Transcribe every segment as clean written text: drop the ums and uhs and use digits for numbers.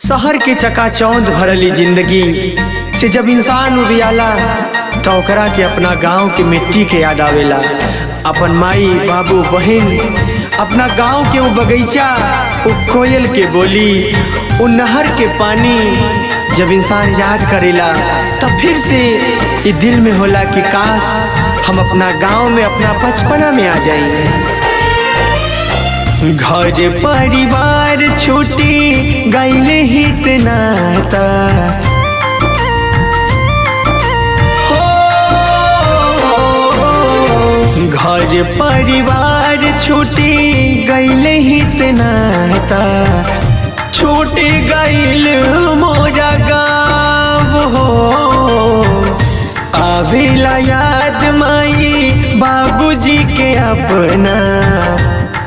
शहर के चकाचौंध भरली जिंदगी से जब इंसान उबियाला तो ओकरा के अपना गांव के मिट्टी के याद आवेला। अपन माई बाबू बहन, अपना गांव के वो बगीचा, वो कोयल के बोली, वो नहर के पानी जब इंसान याद करेला तब फिर से ये दिल में होला कि काश हम अपना गांव में, अपना बचपना में आ जाए। घर परिवार छूटी गईले हित नाता, घर परिवार छूटी गईले हित नाता, छूट गईल मोरा गाँव हो। आवेला याद माई बाबूजी के अपना,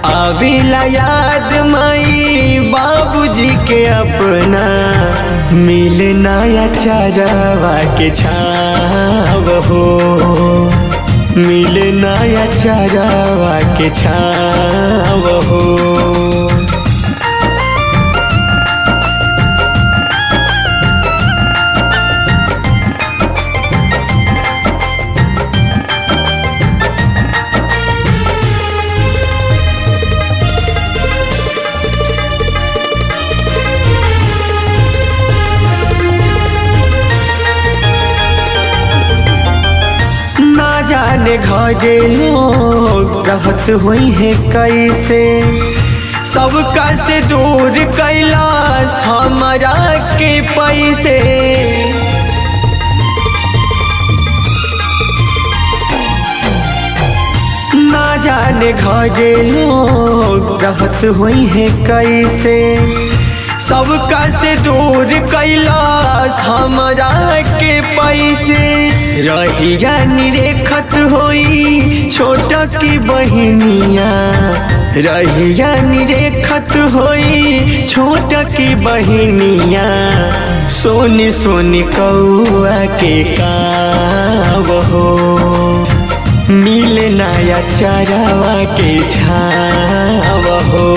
आवेला याद माई बाबूजी के अपना, मिलना या चरवा के छाव हो, मिलना या चरवा के छाव हो। जाने घरे लोग रहत हुई है कैसे, सबका से दूर कैलाश हमारा के पैसे। ना जाने घरे लोग रहत हुई है कैसे, सबका से दूर कैलाश हमारा के पैसे। रही जानी रेखत होई छोटा की बहनिया, रही जानी रेखत होई छोटा की बहनिया, सोनी सोनी कौआ के काव हो, मिलना या चरवा के छाव हो।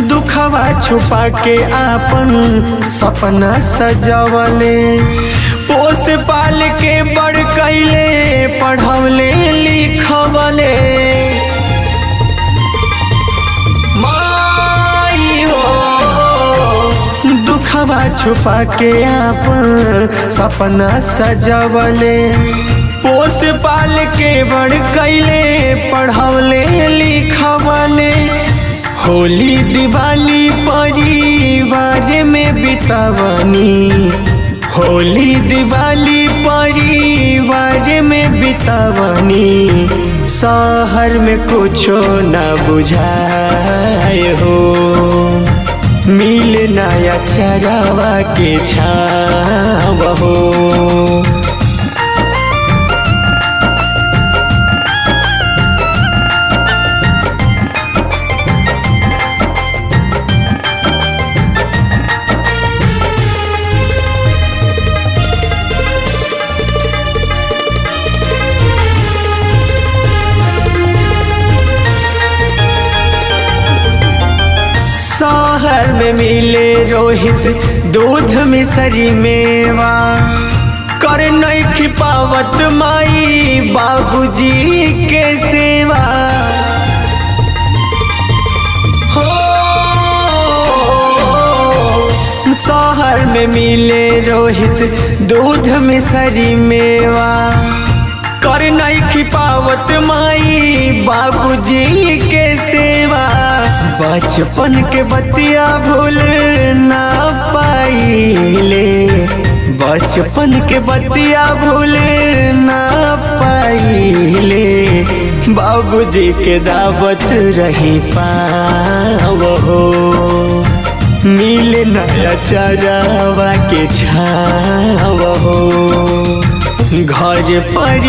दुखवा छुपा के आपन सपना सजवले, पोस पाल के बड़ कैले, पढ़वले लिखवले। माई हो दुखवा छुपा के आपन सपना सजवले, पोस पाल के बड़ कैले, पढ़वले लिखवले। होली दिवाली परिवार में बितावनी, होली दिवाली परिवार में बितावनी, शहर में कुछो न बुझाए हो, मिलना या चरवा के छाव हो। शहर में मिले रोहित दूध मिसरी मेवा, कर नहीं खिपावत माई बाबूजी के सेवा। हो शहर में मिले रोहित दूध मिसरी मेवा, कर नहीं खिपावत माई बाबूजी के सेवा। बचपन के बतिया भूल ना पाइले, बचपन के बतिया भूल ना पाइले, बाबूजी के दावत रही पाव हो, मिलना चरवा के छाव हो। घर पर